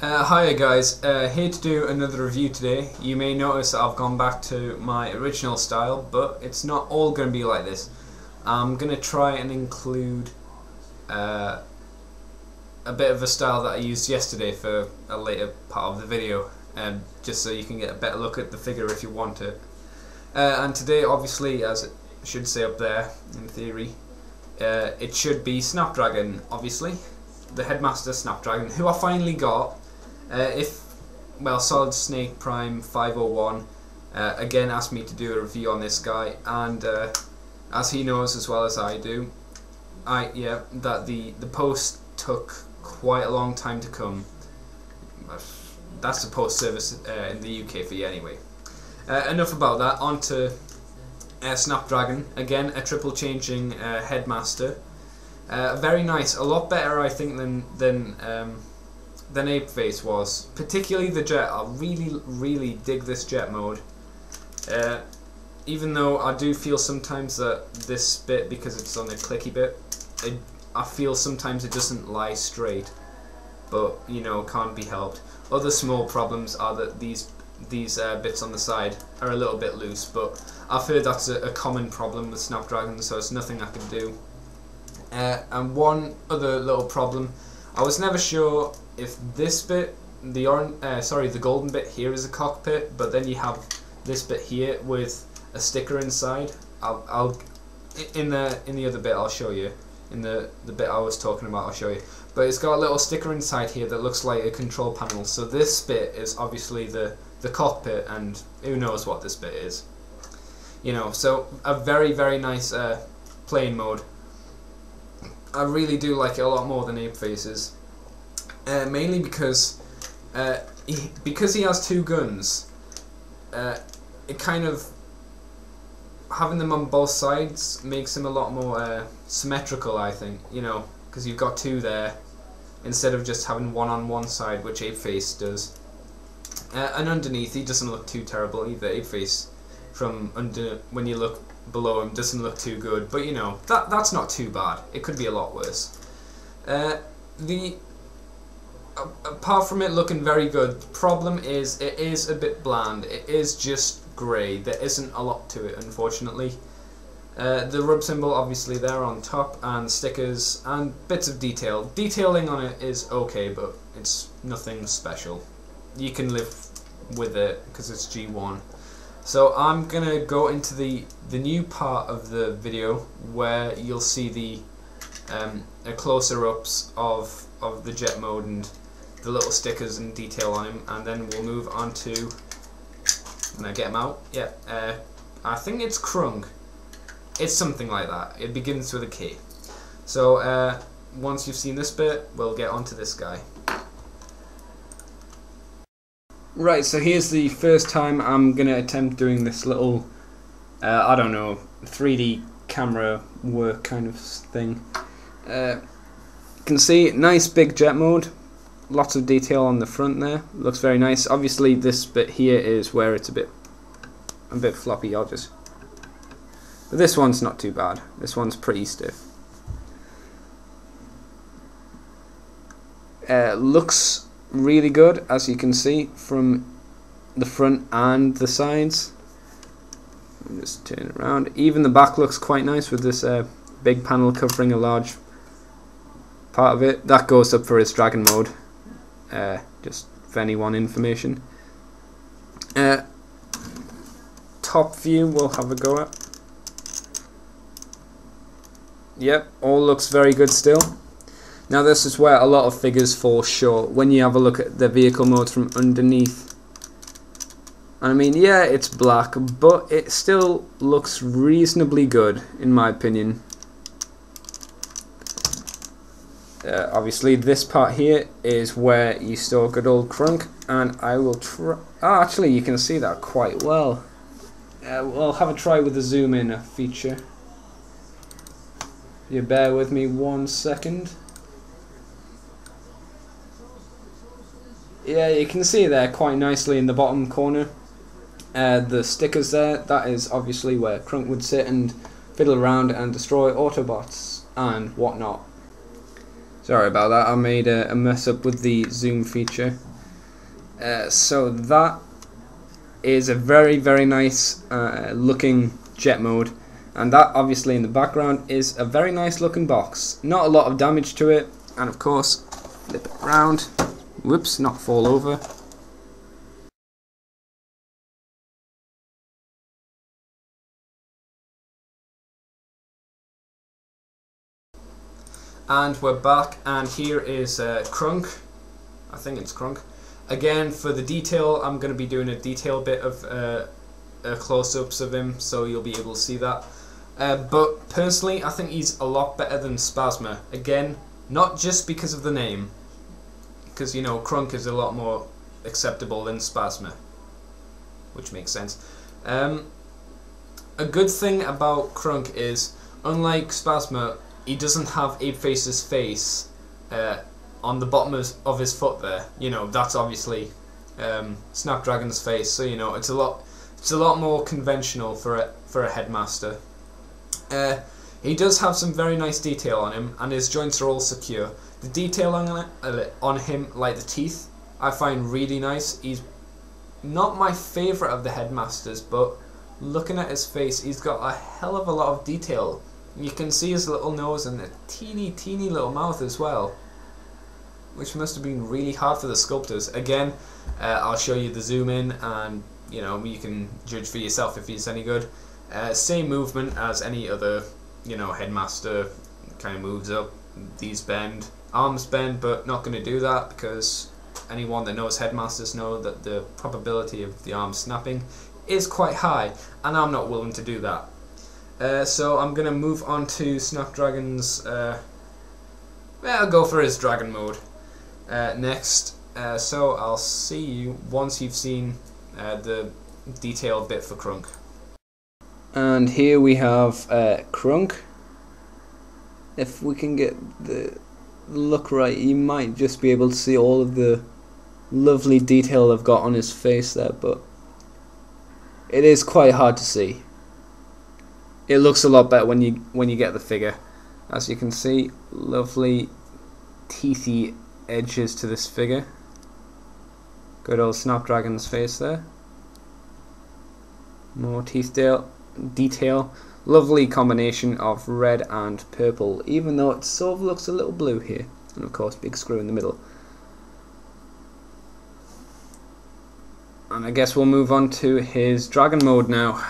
Hiya guys, here to do another review today. You may notice that I've gone back to my original style, but it's not all going to be like this. I'm going to try and include a bit of a style that I used yesterday for a later part of the video, just so you can get a better look at the figure if you want it. And today, obviously, as it should say up there, in theory, it should be Snapdragon, obviously. The Headmaster Snapdragon, who I finally got. Solid Snake Prime 501 again asked me to do a review on this guy, and as he knows as well as I do, that the post took quite a long time to come. That's the post service in the UK for you anyway. Enough about that. On to Snapdragon, again a triple changing Headmaster. Very nice, a lot better I think than Ape Face was, particularly the jet. I really dig this jet mode, even though I do feel sometimes that this bit, because it's on the clicky bit, I feel sometimes it doesn't lie straight, but you know, can't be helped. Other small problems are that these bits on the side are a little bit loose, but I've heard that's a common problem with Snapdragon, so it's nothing I can do. And one other little problem, I was never sure if this bit, the golden bit here is a cockpit, but then you have this bit here with a sticker inside. In the other bit I'll show you. In the bit I was talking about, I'll show you. But it's got a little sticker inside here that looks like a control panel. So this bit is obviously the cockpit, and who knows what this bit is. You know, so a very nice playing mode. I really do like it a lot more than Ape Faces, mainly because he has two guns. It kind of, having them on both sides makes him a lot more symmetrical, I think. You know, because you've got two there instead of just having one on one side, which Ape Face does. And underneath, he doesn't look too terrible either. Ape Face, from under, when you look below him, doesn't look too good, but you know, that's not too bad. It could be a lot worse. Apart from it looking very good, the problem is it is a bit bland. It is just grey. There isn't a lot to it, unfortunately. The rub symbol obviously there on top, and stickers and bits of detail. Detailing on it is okay, but it's nothing special. You can live with it because it's G1. So I'm gonna go into the new part of the video where you'll see the closer ups of the jet mode and the little stickers and detail on him, and then we'll move on to, when I get him out, I think it's Krung. It's something like that. It begins with a K. So once you've seen this bit, we'll get onto this guy. Right, so here's the first time I'm going to attempt doing this little, I don't know, 3D camera work kind of thing. You can see, nice big jet mode, lots of detail on the front there, looks very nice. Obviously this bit here is where it's a bit floppy, but this one's not too bad, this one's pretty stiff. Looks really good, as you can see, from the front and the sides. I'll just turn it around. Even the back looks quite nice with this big panel covering a large part of it. That goes up for its dragon mode, just for anyone information. Top view we'll have a go at. Yep, all looks very good still. Now this is where a lot of figures fall short, when you have a look at the vehicle modes from underneath. I mean, yeah, it's black, but it still looks reasonably good, in my opinion. Obviously this part here is where you store good old Krunk, and I will try... Oh, actually you can see that quite well. We'll have a try with the zoom in feature. You bear with me 1 second. Yeah, you can see there quite nicely in the bottom corner. The stickers there, that is obviously where Krunk would sit and fiddle around and destroy Autobots and whatnot. Sorry about that, I made a mess up with the zoom feature. So that is a very, very nice looking jet mode, and that obviously in the background is a very nice looking box. Not a lot of damage to it, and of course flip it around, whoops, not fall over. And we're back, and here is Crunk. I think it's Crunk. Again, for the detail, I'm going to be doing a detail bit of close-ups of him, so you'll be able to see that. But personally, I think he's a lot better than Spasma. Again, not just because of the name, because, you know, Crunk is a lot more acceptable than Spasma, which makes sense. A good thing about Crunk is, unlike Spasma, he doesn't have Apeface's face on the bottom of his foot there. You know, that's obviously Snapdragon's face, so you know it's a lot more conventional for a headmaster. He does have some very nice detail on him, and his joints are all secure. The detail on him, like the teeth, I find really nice. He's not my favourite of the headmasters, but looking at his face, he's got a hell of a lot of detail. You can see his little nose and a teeny little mouth as well, which must have been really hard for the sculptors. Again, I'll show you the zoom in, and you know, you can judge for yourself if he's any good. Same movement as any other, you know, headmaster. Kind of moves up, these bend, arms bend, but not going to do that because anyone that knows headmasters know that the probability of the arm snapping is quite high, and I'm not willing to do that. So I'm going to move on to Snapdragon's, I'll go for his dragon mode next. So I'll see you once you've seen the detailed bit for Crunk. And here we have Crunk. If we can get the look right, you might just be able to see all of the lovely detail I've got on his face there, but it is quite hard to see. It looks a lot better when you get the figure. As you can see, lovely teethy edges to this figure. Good old Snapdragon's face there. More teeth detail. Lovely combination of red and purple, even though it sort of looks a little blue here. And of course, big screw in the middle. And I guess we'll move on to his dragon mode now.